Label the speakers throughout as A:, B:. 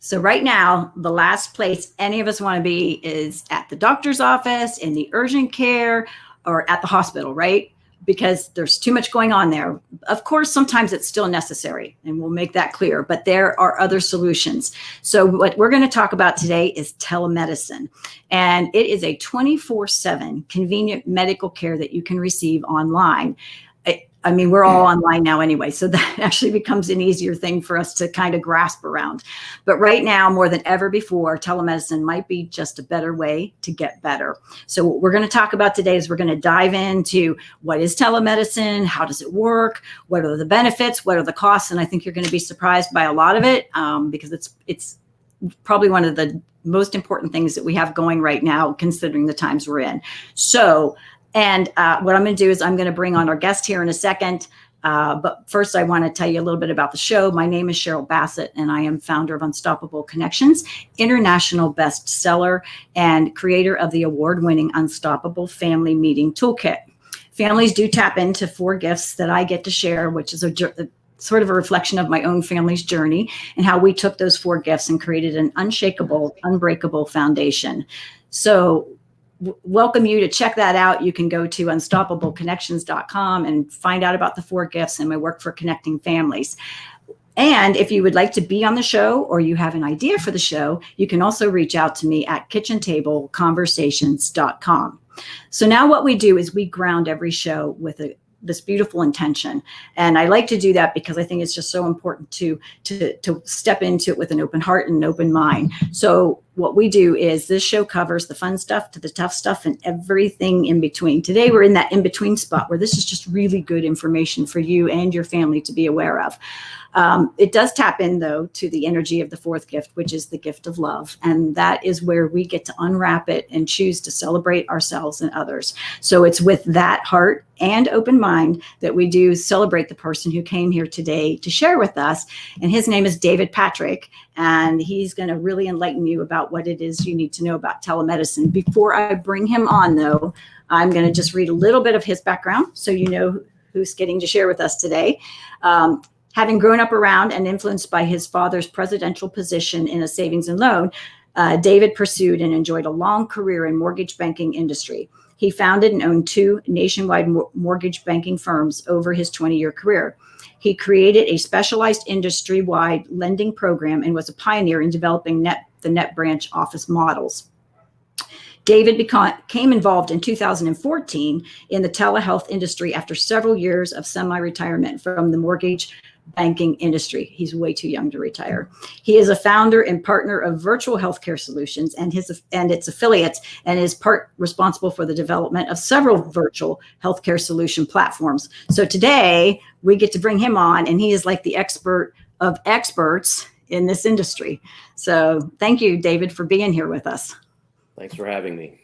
A: So right now, the last place any of us want to be is at the doctor's office, in the urgent care, or at the hospital, right? Because there's too much going on there. Of course, sometimes it's still necessary, and we'll make that clear, but there are other solutions. So what we're going to talk about today is telemedicine, and it is a 24/7 convenient medical care that you can receive online. I mean, we're all online now anyway, so that actually becomes an easier thing for us to kind of grasp around. But right now, more than ever before, telemedicine might be just a better way to get better. So what we're going to talk about today is we're going to dive into what is telemedicine, how does it work, what are the benefits, what are the costs, and I think you're going to be surprised by a lot of it because it's probably one of the most important things that we have going right now, considering the times we're in. So. And what I'm going to do is I'm going to bring on our guest here in a second. But first, I want to tell you a little bit about the show. My name is Cheryl Bassett, and I am founder of Unstoppable Connections, international bestseller, and creator of the award-winning Unstoppable Family Meeting Toolkit. Families do tap into 4 gifts that I get to share, which is a sort of a reflection of my own family's journey and how we took those 4 gifts and created an unshakable, unbreakable foundation. So welcome you to check that out. You can go to unstoppableconnections.com and find out about the 4 gifts and my work for connecting families. And if you would like to be on the show or you have an idea for the show, you can also reach out to me at kitchentableconversations.com. So now what we do is we ground every show with this beautiful intention. And I like to do that because I think it's just so important to step into it with an open heart and an open mind. So what we do is this show covers the fun stuff to the tough stuff and everything in between. Today, we're in that in-between spot where this is just really good information for you and your family to be aware of. It does tap in, though, to the energy of the 4th gift, which is the gift of love. And that is where we get to unwrap it and choose to celebrate ourselves and others. So it's with that heart and open mind that we do celebrate the person who came here today to share with us. And his name is David Patrick, and he's going to really enlighten you about what it is you need to know about telemedicine. Before I bring him on, though, I'm going to just read a little bit of his background so you know who's getting to share with us today. Having grown up around and influenced by his father's presidential position in a savings and loan, David pursued and enjoyed a long career in mortgage banking industry. He founded and owned 2 nationwide mortgage banking firms over his 20-year career. He created a specialized industry-wide lending program and was a pioneer in developing the net branch office models. David became involved in 2014 in the telehealth industry after several years of semi-retirement from the mortgage banking industry. He's way too young to retire. He is a founder and partner of Virtual Healthcare Solutions and its affiliates, and is part responsible for the development of several virtual healthcare solution platforms. So today we get to bring him on, and he is like the expert of experts in this industry. So thank you, David, for being here with us.
B: Thanks for having me.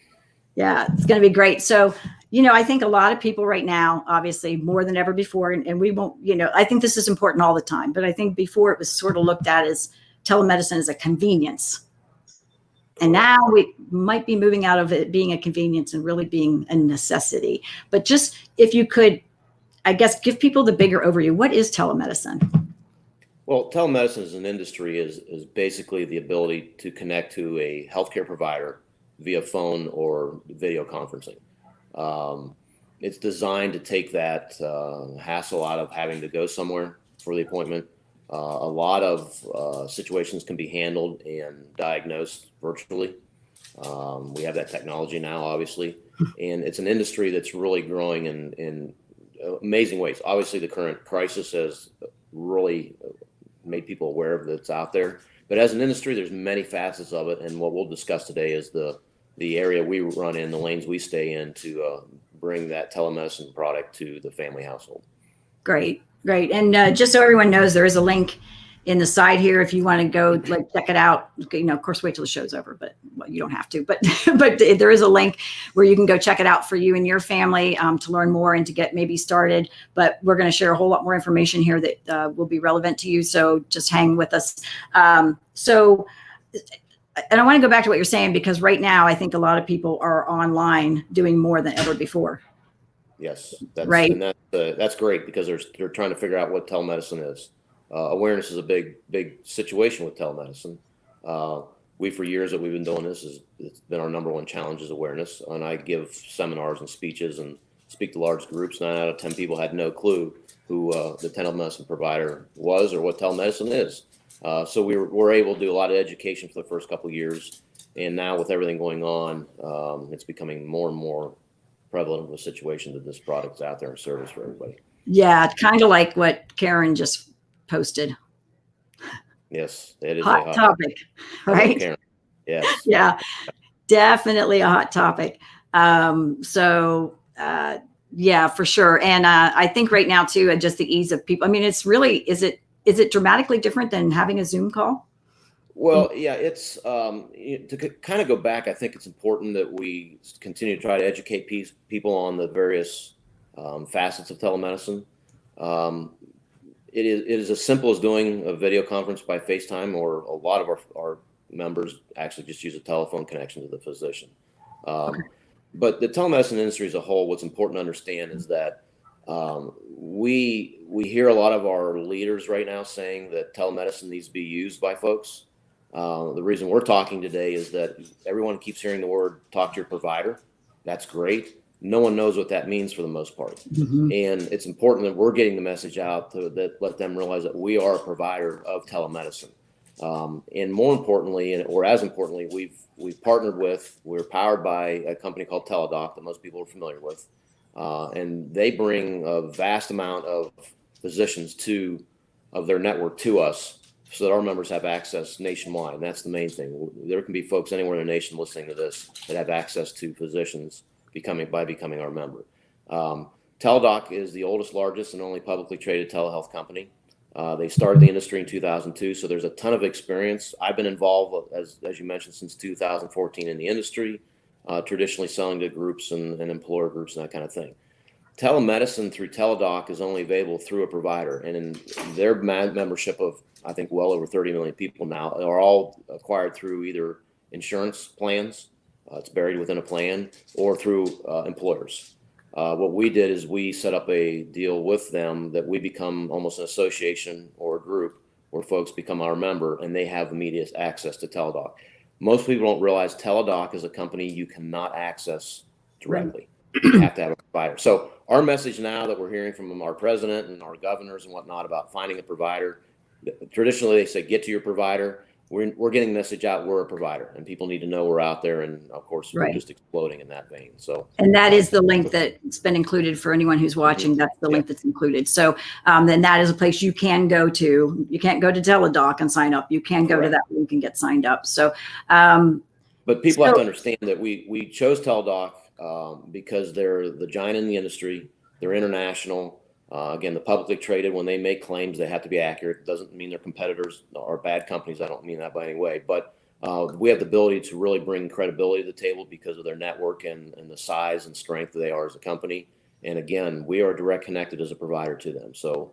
A: Yeah, it's going to be great. So, I think a lot of people right now, obviously more than ever before, and we won't, I think this is important all the time, but I think before it was sort of looked at as telemedicine as a convenience. And now we might be moving out of it being a convenience and really being a necessity. But just if you could, I guess, give people the bigger overview, what is telemedicine?
B: Well, telemedicine as an industry is basically the ability to connect to a healthcare provider via phone or video conferencing. It's designed to take that hassle out of having to go somewhere for the appointment. A lot of situations can be handled and diagnosed virtually. We have that technology now, obviously, and it's an industry that's really growing in amazing ways. Obviously, the current crisis has really made people aware of that's out there. But as an industry, there's many facets of it, and what we'll discuss today is the area we run in, the lanes we stay in to bring that telemedicine product to the family household.
A: Great. And just so everyone knows, there is a link in the side here if you want to go check it out. Of course, wait till the show's over, but you don't have to. But there is a link where you can go check it out for you and your family to learn more and to get maybe started. But we're going to share a whole lot more information here that will be relevant to you. So just hang with us. And I want to go back to what you're saying, because right now I think a lot of people are online doing more than ever before.
B: Yes, that's
A: right.
B: And that's great, because they're trying to figure out what telemedicine is. Awareness is a big situation with telemedicine. We, for years that we've been doing this, it's been our number one challenge is awareness. And I give seminars and speeches and speak to large groups. 9 out of 10 people had no clue who the telemedicine provider was or what telemedicine is. So we're able to do a lot of education for the first couple of years. And now with everything going on, it's becoming more and more prevalent of a situation that this product's out there in service for everybody.
A: Yeah, kind of like what Karen just posted.
B: Yes, it is
A: Hot topic, right?
B: Karen. Yes.
A: Yeah, definitely a hot topic. Yeah, for sure. And I think right now too, just the ease of people. I mean, it's really, is it dramatically different than having a Zoom call?
B: Well, yeah, it's to kind of go back. I think it's important that we continue to try to educate people on the various facets of telemedicine. It is as simple as doing a video conference by FaceTime, or a lot of our members actually just use a telephone connection to the physician.
A: Okay.
B: But the telemedicine industry as a whole, what's important to understand is that we hear a lot of our leaders right now saying that telemedicine needs to be used by folks. The reason we're talking today is that everyone keeps hearing the word "talk to your provider." That's great. No one knows what that means for the most part. Mm-hmm. And it's important that we're getting the message out that let them realize that we are a provider of telemedicine. And more importantly, or as importantly, we've partnered with, we're powered by a company called TallDoc that most people are familiar with. And they bring a vast amount of physicians of their network to us, so that our members have access nationwide. And that's the main thing. There can be folks anywhere in the nation listening to this that have access to physicians by becoming our member. TallDoc is the oldest, largest, and only publicly traded telehealth company. They started the industry in 2002, so there's a ton of experience. I've been involved, as you mentioned, since 2014 in the industry, traditionally selling to groups and employer groups and that kind of thing. Telemedicine through TallDoc is only available through a provider, and in their membership of, I think, well over 30 million people now, are all acquired through either insurance plans, it's buried within a plan, or through employers. What we did is we set up a deal with them that we become almost an association or a group where folks become our member and they have immediate access to TallDoc. Most people don't realize TallDoc is a company you cannot access directly. You have to have a provider. So our message now that we're hearing from our president and our governors and whatnot about finding a provider, traditionally they say, get to your provider. We're getting the message out, we're a provider, and people need to know we're out there. And of course, we're just exploding in that vein. So,
A: and that is the link that's been included for anyone who's watching. That's the link that's included. So then that is a place you can go to. You can't go to TallDoc and sign up. You can go to that link and get signed up. So,
B: but people have to understand that we chose TallDoc because they're the giant in the industry. They're international. Again, the publicly traded, when they make claims, they have to be accurate. It doesn't mean their competitors are bad companies. I don't mean that by any way. But we have the ability to really bring credibility to the table because of their network and the size and strength that they are as a company. And again, we are direct connected as a provider to them. So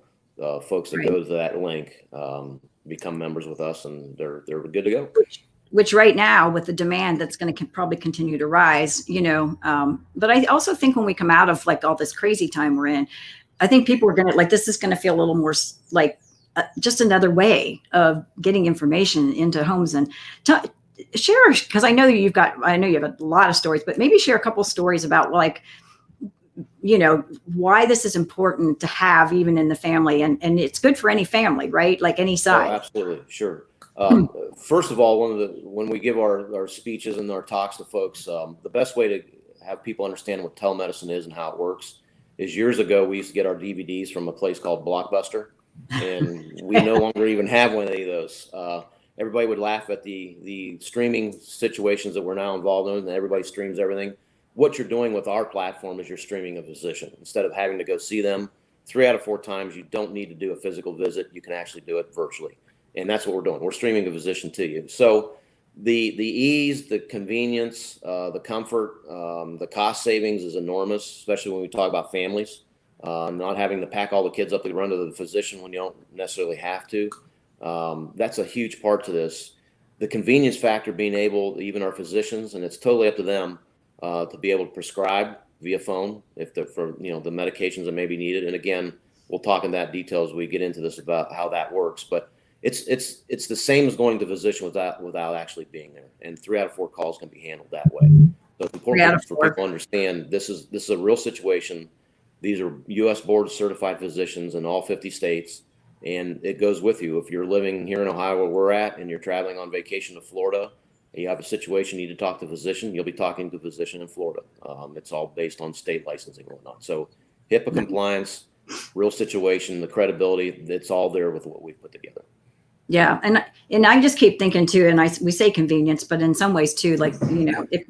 B: folks that go to that link become members with us, and they're good to go.
A: Which right now, with the demand that's going to probably continue to rise, but I also think when we come out of like all this crazy time we're in, I think people are going to this is going to feel a little more like just another way of getting information into homes. And share, because I know you have a lot of stories, but maybe share a couple stories about why this is important to have even in the family, and it's good for any family, right? Like any size.
B: Oh, absolutely. Sure. First of all, when we give our speeches and our talks to folks, the best way to have people understand what telemedicine is and how it works is years ago, we used to get our DVDs from a place called Blockbuster, and we no longer even have one of those. Everybody would laugh at the streaming situations that we're now involved in, and everybody streams everything. What you're doing with our platform is you're streaming a physician. Instead of having to go see them 3 out of 4 times, you don't need to do a physical visit. You can actually do it virtually. And that's what we're doing. We're streaming a physician to you. So the ease, the convenience, the comfort, the cost savings is enormous, especially when we talk about families, not having to pack all the kids up to run to the physician when you don't necessarily have to. That's a huge part to this. The convenience factor being able, even our physicians, and it's totally up to them to be able to prescribe via phone for the medications that may be needed. And again, we'll talk in that detail as we get into this about how that works. But it's the same as going to physician without actually being there. And 3 out of 4 calls can be handled that way. So it's
A: 3 out
B: important
A: of
B: for
A: 4.
B: people to understand this is a real situation. These are U.S. board certified physicians in all 50 states, and it goes with you. If you're living here in Ohio, where we're at, and you're traveling on vacation to Florida, and you have a situation you need to talk to a physician, you'll be talking to a physician in Florida. It's all based on state licensing and whatnot. So HIPAA compliance, real situation, the credibility, it's all there with what we've put together.
A: Yeah, and I just keep thinking too, and we say convenience, but in some ways too, like, if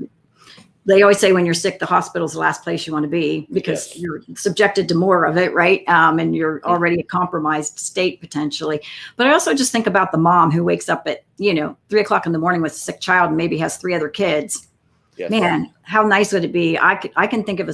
A: they always say when you're sick, the hospital's the last place you want to be, because you're subjected to more of it, right? And you're already a compromised state potentially. But I also just think about the mom who wakes up at 3 o'clock in the morning with a sick child and maybe has 3 other kids. Yes. Man, how nice would it be? I can think of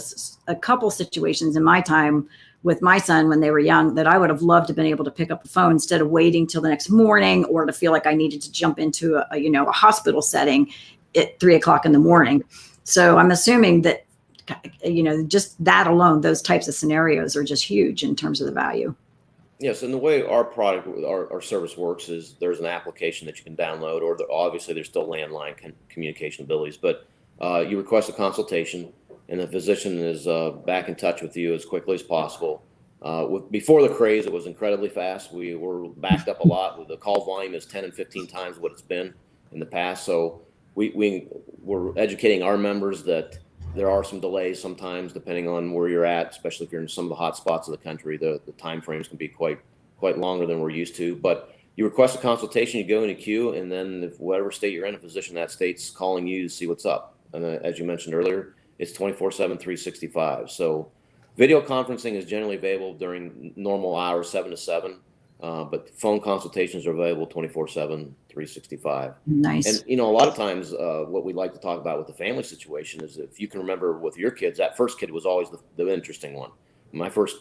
A: a couple situations in my time with my son when they were young that I would have loved to have been able to pick up the phone instead of waiting till the next morning, or to feel like I needed to jump into a hospital setting at 3 o'clock in the morning. So I'm assuming that, just that alone, those types of scenarios are just huge in terms of the value.
B: Yes, and the way our product, our service works is there's an application that you can download, or obviously there's still landline communication abilities, but you request a consultation, and the physician is back in touch with you as quickly as possible. Before the craze, it was incredibly fast. We were backed up a lot. The call volume is 10 and 15 times what it's been in the past. So we're educating our members that there are some delays sometimes, depending on where you're at, especially if you're in some of the hot spots of the country. The time frames can be quite longer than we're used to. But you request a consultation, you go in a queue, and then if whatever state you're in, a physician in that state's calling you to see what's up. And as you mentioned earlier, it's 24/7, 365. So video conferencing is generally available during normal hours, 7 to 7. But phone consultations are available 24/7, 365.
A: Nice.
B: And, a lot of times what we like to talk about with the family situation is, if you can remember with your kids, that first kid was always the interesting one.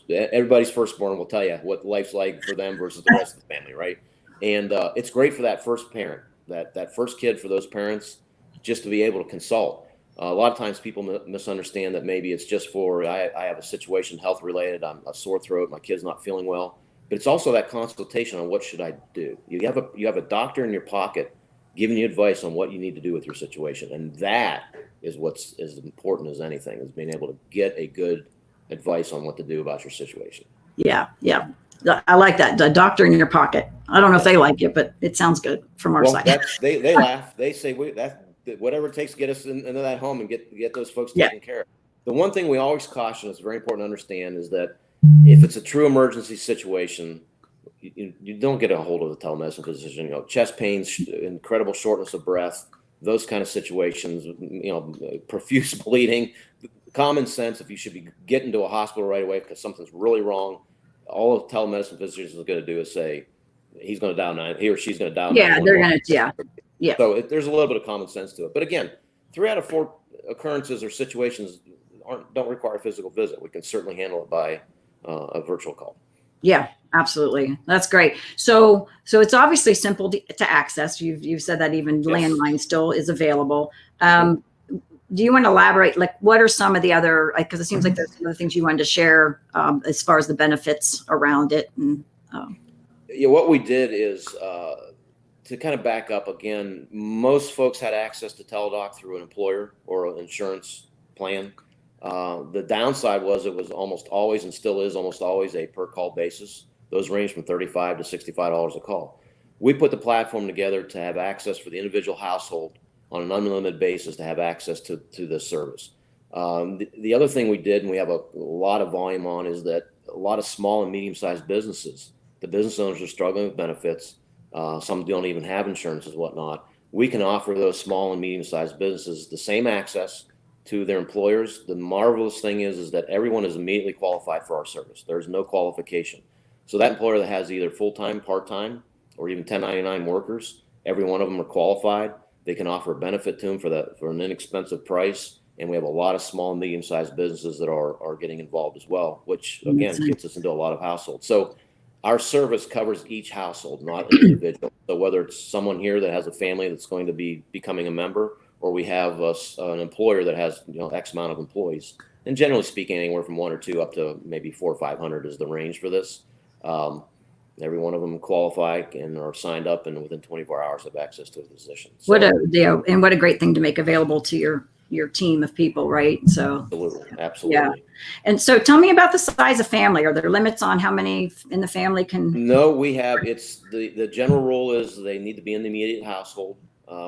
B: Everybody's firstborn will tell you what life's like for them versus the rest of the family, right? And it's great for that first parent, that first kid, for those parents, just to be able to consult. A lot of times people misunderstand that maybe it's just for, I have a situation health related, I'm a sore throat, my kid's not feeling well. But it's also that consultation on what should I do. You have a doctor in your pocket giving you advice on what you need to do with your situation, and that is what's as important as anything, is being able to get a good advice on what to do about your situation.
A: Yeah, I like that. The doctor in your pocket. I don't know if they like it, but it sounds good from our side.
B: They laugh. They say whatever it takes to get us into that home and get those folks taken care of. The one thing we always caution, is very important to understand, is that if it's a true emergency situation, you don't get a hold of the telemedicine physician. Chest pains, incredible shortness of breath, those kind of situations, profuse bleeding, common sense. If you should be getting to a hospital right away because something's really wrong, all a telemedicine physician is going to do is say he or she's going to dial.
A: Yeah, they're going to. Yeah.
B: So there's a little bit of common sense to it. But again, 3 out of 4 occurrences or situations don't require a physical visit. We can certainly handle it by a virtual call. Yeah,
A: absolutely. That's great. So it's obviously simple to access. You've said that even landline still is available. Do you want to elaborate, like, what are some of the other, because it seems like there's some other things you wanted to share as far as the benefits around it? And
B: what we did is, to kind of back up again, most folks had access to TallDoc through an employer or an insurance plan. The downside was it was almost always, and still is almost always, a per call basis. Those range from $35 to $65 a call. We put the platform together to have access for the individual household on an unlimited basis to have access to this service. The other thing we did, and we have a lot of volume on, is that a lot of small and medium-sized businesses, the business owners are struggling with benefits. Some don't even have insurance and whatnot. We can offer those small and medium-sized businesses the same access to their employers. The marvelous thing is that everyone is immediately qualified for our service. There's no qualification. So that employer that has either full-time, part-time, or even 1099 workers, every one of them are qualified. They can offer a benefit to them for an inexpensive price. And we have a lot of small and medium-sized businesses that are getting involved as well, which again gets us into a lot of households. So our service covers each household, not an individual. So whether it's someone here that has a family that's going to be becoming a member, or we have an employer that has X amount of employees, and generally speaking, anywhere from 1 or 2 up to maybe 400 or 500 is the range for this. Every one of them qualify and are signed up, and within 24 hours have access to a physician. So,
A: what a great thing to make available to your team of people, right? So
B: absolutely.
A: Yeah. And so tell me about the size of family. Are there limits on how many in the family can?
B: No, we have, it's the general rule is they need to be in the immediate household.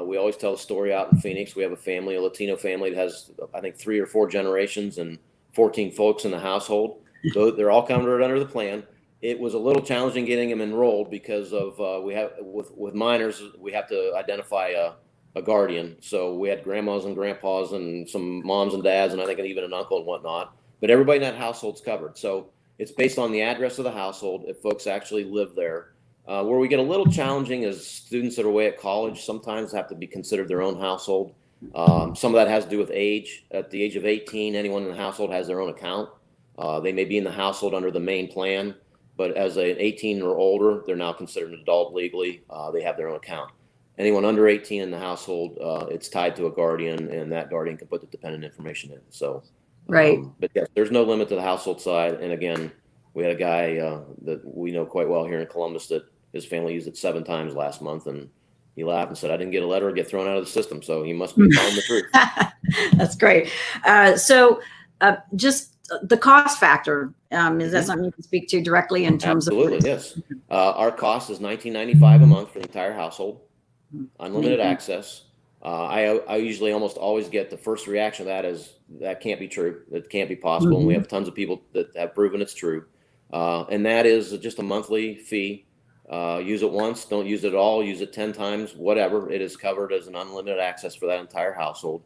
B: We always tell a story out in Phoenix. We have a Latino family that has, I think, 3 or 4 generations and 14 folks in the household. So they're all covered under the plan. It was a little challenging getting them enrolled because of we have with minors, we have to identify a guardian. So we had grandmas and grandpas and some moms and dads, and I think even an uncle and whatnot. But everybody in that household's covered. So it's based on the address of the household if folks actually live there. Where we get a little challenging is students that are away at college sometimes have to be considered their own household. Some of that has to do with age. At the age of 18, anyone in the household has their own account. They may be in the household under the main plan, but as an 18 or older, they're now considered an adult legally. They have their own account. Anyone under 18 in the household, it's tied to a guardian, and that guardian can put the dependent information in. So,
A: Right.
B: But yes, there's no limit to the household side. And again, we had a guy that we know quite well here in Columbus that his family used it 7 times last month, and he laughed and said, "I didn't get a letter or get thrown out of the system." So he must be telling the truth.
A: That's great. Just the cost factor, is that something you can speak to directly in terms
B: Absolutely,
A: of?
B: yes. Our cost is $19.95 a month for the entire household, unlimited access. I usually almost always get the first reaction to that is that can't be true. That can't be possible. And we have tons of people that have proven it's true. And that is just a monthly fee. Use it once, don't use it at all, use it 10 times, whatever. It is covered as an unlimited access for that entire household.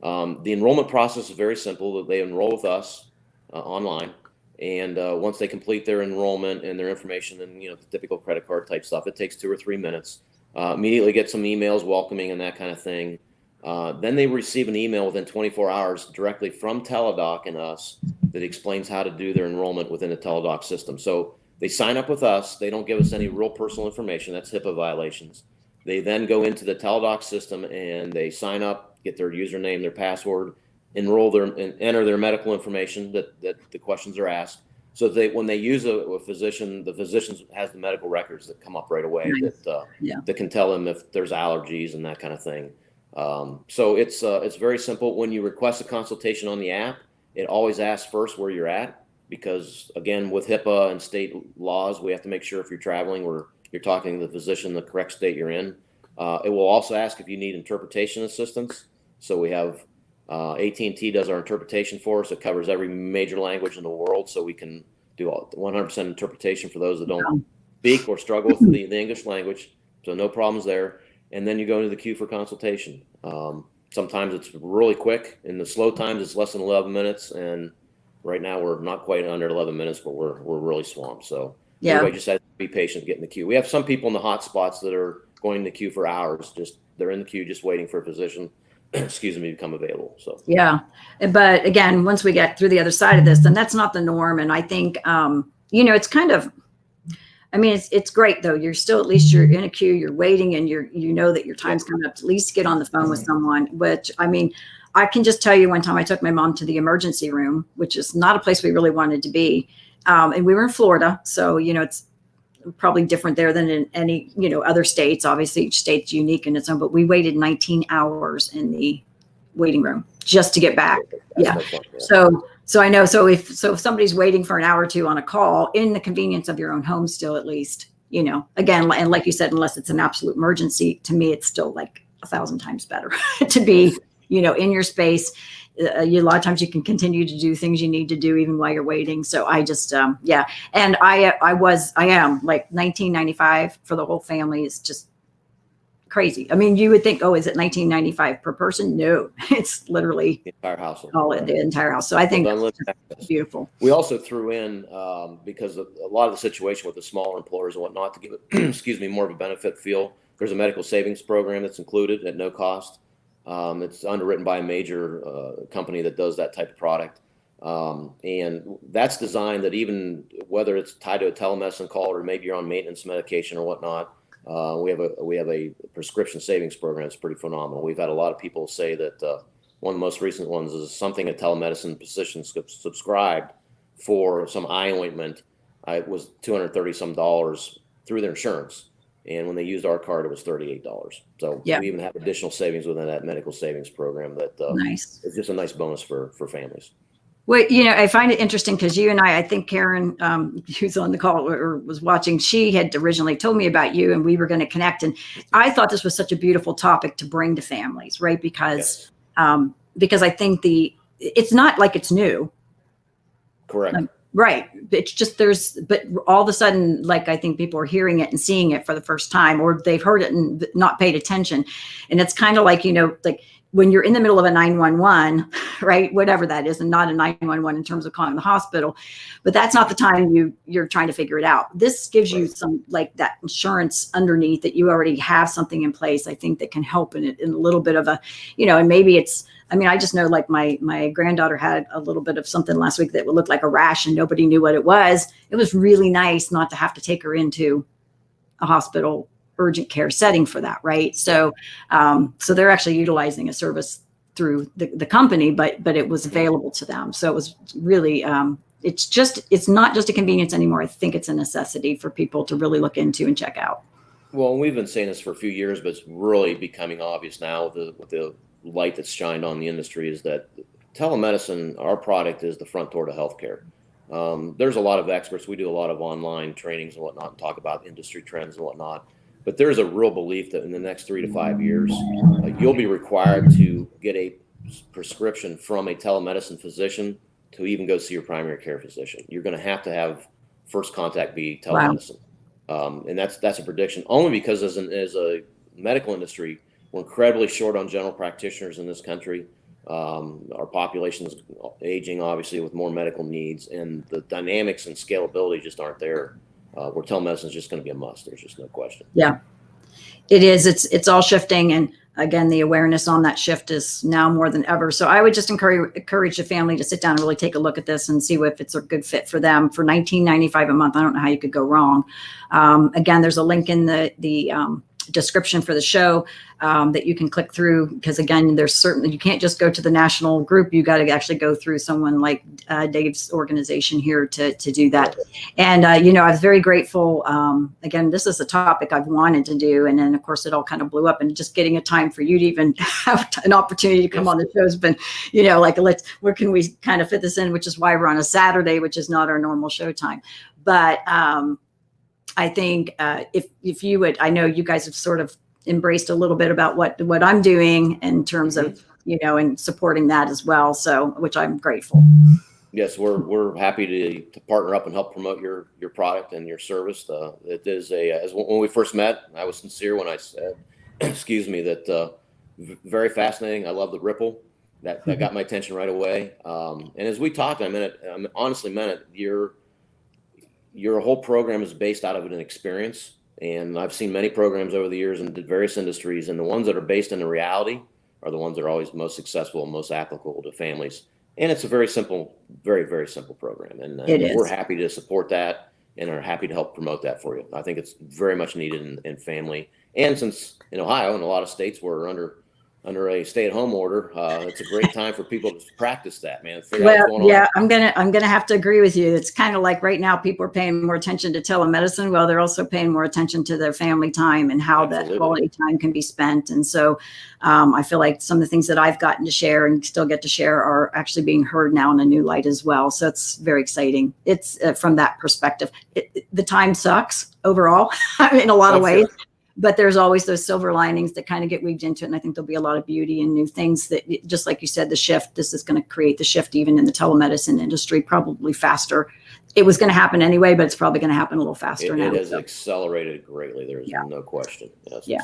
B: The enrollment process is very simple. They enroll with us online. And once they complete their enrollment and their information and, the typical credit card type stuff, it takes 2 or 3 minutes. Immediately get some emails welcoming and that kind of thing. Then they receive an email within 24 hours directly from TallDoc and us that explains how to do their enrollment within the TallDoc system. So they sign up with us. They don't give us any real personal information. That's HIPAA violations. They then go into the TallDoc system and they sign up, get their username, their password, enroll and enter their medical information that the questions are asked. So when they use a physician, the physician has the medical records that come up right away that can tell them if there's allergies and that kind of thing. So it's very simple. When you request a consultation on the app, it always asks first where you're at, because again, with HIPAA and state laws, we have to make sure if you're traveling or you're talking to the physician, the correct state you're in. It will also ask if you need interpretation assistance. So we have AT&T does our interpretation for us. It covers every major language in the world, so we can do 100% interpretation for those that don't speak or struggle with the English language. So no problems there. And then you go into the queue for consultation. Sometimes it's really quick. In the slow times, it's less than 11 minutes. And right now, we're not quite under 11 minutes, but we're really swamped. So everybody just has to be patient, get in the queue. We have some people in the hot spots that are going in the queue for hours. They're in the queue just waiting for a physician to become available. So
A: but again, once we get through the other side of this, then that's not the norm. And I think it's kind of, it's great though. You're still, at least you're in a queue, you're waiting, and you know that your time's coming up to at least get on the phone with someone. Which I can just tell you, one time I took my mom to the emergency room, which is not a place we really wanted to be, and we were in Florida, so it's probably different there than in any, other states. Obviously, each state's unique in its own, but we waited 19 hours in the waiting room just to get back. So I know. So if somebody's waiting for an hour or two on a call in the convenience of your own home, still at least, again, and like you said, unless it's an absolute emergency, to me, it's still like 1,000 times better to be, in your space. A lot of times you can continue to do things you need to do even while you're waiting. So I just, and I am like $19.95 for the whole family is just crazy. You would think, oh, is it $19.95 per person? No, it's literally
B: the entire household.
A: The entire house. So I think that's beautiful.
B: We also threw in, because of a lot of the situation with the smaller employers and whatnot, to give it, more of a benefit feel. There's a medical savings program that's included at no cost. It's underwritten by a major company that does that type of product. And that's designed that even whether it's tied to a telemedicine call or maybe you're on maintenance medication or whatnot, we have a prescription savings program that's pretty phenomenal. We've had a lot of people say that one of the most recent ones is something a telemedicine physician subscribed for some eye ointment. It was $230 some through their insurance. And when they used our card, it was $38. So
A: Yeah.
B: we even have additional savings within that medical savings program that
A: Nice.
B: is just a nice bonus for families.
A: Well, I find it interesting because you and I think Karen, who's on the call or was watching, she had originally told me about you and we were going to connect. And I thought this was such a beautiful topic to bring to families, right? Because,
B: Yes.
A: Because I think it's not like it's new.
B: Correct.
A: Right. It's just but all of a sudden, like I think people are hearing it and seeing it for the first time, or they've heard it and not paid attention. And it's kind of like, like when you're in the middle of a 911, right? Whatever that is, and not a 911 in terms of calling the hospital, but that's not the time you're trying to figure it out. This gives you some like that insurance underneath that you already have something in place. I think that can help in a little bit of a, and maybe I just know like my granddaughter had a little bit of something last week that would look like a rash and nobody knew what it was. It was really nice not to have to take her into a hospital urgent care setting for that. Right. So, so they're actually utilizing a service through the company, but it was available to them. So it was really, it's not just a convenience anymore. I think it's a necessity for people to really look into and check out.
B: Well, we've been saying this for a few years, but it's really becoming obvious now with the light that's shined on the industry is that telemedicine, our product is the front door to healthcare. There's a lot of experts. We do a lot of online trainings and whatnot and talk about industry trends and whatnot. But there's a real belief that in the next 3 to 5 years, you'll be required to get a prescription from a telemedicine physician to even go see your primary care physician. You're going to have first contact be telemedicine. Wow. And that's a prediction only because as a medical industry, we're incredibly short on general practitioners in this country. Our population is aging, obviously, with more medical needs, and the dynamics and scalability just aren't there. Where telemedicine is just going to be a must. There's just no question.
A: Yeah, it is. It's all shifting, and again, the awareness on that shift is now more than ever. So I would just encourage the family to sit down and really take a look at this and see if it's a good fit for them. For $19.95 a month, I don't know how you could go wrong. Again, there's a link in the description for the show that you can click through, because again, there's certainly, you can't just go to the national group. You got to actually go through someone like Dave's organization here to do that. And I was very grateful. Again, this is a topic I've wanted to do, and then of course it all kind of blew up, and just getting a time for you to even have an opportunity to come on the show has been, like where can we kind of fit this in, which is why we're on a Saturday, which is not our normal show time. But I think if you would, I know you guys have sort of embraced a little bit about what I'm doing in terms of, and supporting that as well. So, which I'm grateful.
B: Yes, we're happy to partner up and help promote your product and your service. It is when we first met, I was sincere when I said, excuse me, that very fascinating. I love the ripple that got my attention right away. And as we talked, I honestly meant it. Your whole program is based out of an experience. And I've seen many programs over the years in various industries, and the ones that are based in the reality are the ones that are always most successful and most applicable to families. And it's a very simple, very, very simple program. And we're happy to support that and are happy to help promote that for you. I think it's very much needed in family. And since in Ohio and a lot of states we're under a stay-at-home order, it's a great time for people to practice that, man.
A: I'm gonna have to agree with you. It's kind of like right now people are paying more attention to telemedicine. Well, they're also paying more attention to their family time and how that quality time can be spent. And so I feel like some of the things that I've gotten to share and still get to share are actually being heard now in a new light as well. So it's very exciting. It's from that perspective. The time sucks overall in a lot of ways. Sure. But there's always those silver linings that kind of get weaved into it. And I think there'll be a lot of beauty and new things that, just like you said, the shift, this is going to create the shift even in the telemedicine industry, probably faster. It was going to happen anyway, but it's probably going to happen a little faster now.
B: It has accelerated greatly. There's no question. Yes.
A: Yeah,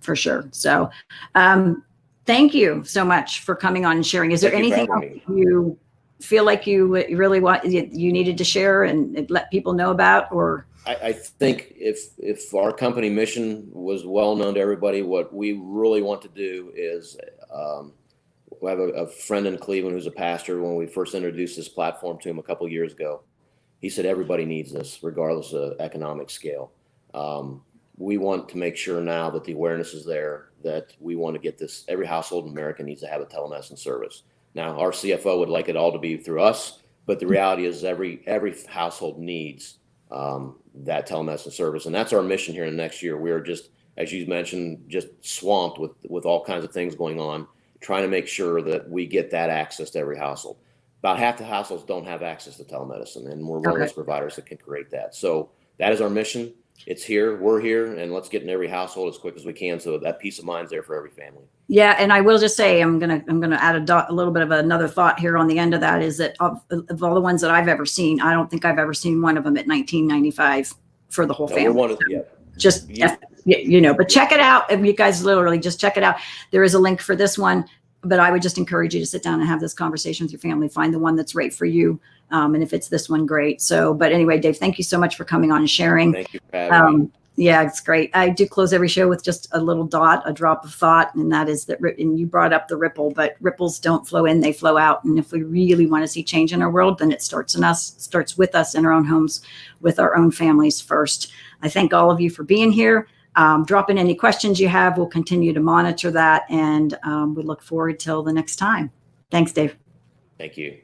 A: for sure. So thank you so much for coming on and sharing. Is there anything else you feel like you really you needed to share and let people know about, or?
B: I think if our company mission was well known to everybody, what we really want to do is we have a friend in Cleveland who's a pastor. When we first introduced this platform to him a couple of years ago, he said everybody needs this, regardless of economic scale. We want to make sure now that the awareness is there, that we want to get this. Every household in America needs to have a telemedicine service. Now, our CFO would like it all to be through us, but the reality is every household needs that telemedicine service. And that's our mission here in the next year. We are just, as you mentioned, just swamped with all kinds of things going on, trying to make sure that we get that access to every household. About half the households don't have access to telemedicine, and we're one of those providers that can create that. So that is our mission. It's here, we're here, and let's get in every household as quick as we can, so that peace of mind's there for every family.
A: Yeah, and I will just say, I'm gonna add a little bit of another thought here on the end of that, is that of all the ones that I've ever seen, I don't think I've ever seen one of them at $19.95 for the whole family.
B: We're one of,
A: just you know, but check it out. If you guys literally just check it out. There is a link for this one, but I would just encourage you to sit down and have this conversation with your family. Find the one that's right for you. And if it's this one, great. So, but anyway, Dave, thank you so much for coming on and sharing.
B: Thank you for having me.
A: Yeah, it's great. I do close every show with just a little dot, a drop of thought, and that is that, and you brought up the ripple, but ripples don't flow in, they flow out. And if we really want to see change in our world, then it starts in us, starts with us in our own homes, with our own families first. I thank all of you for being here. Drop in any questions you have. We'll continue to monitor that, and we look forward till the next time. Thanks, Dave.
B: Thank you.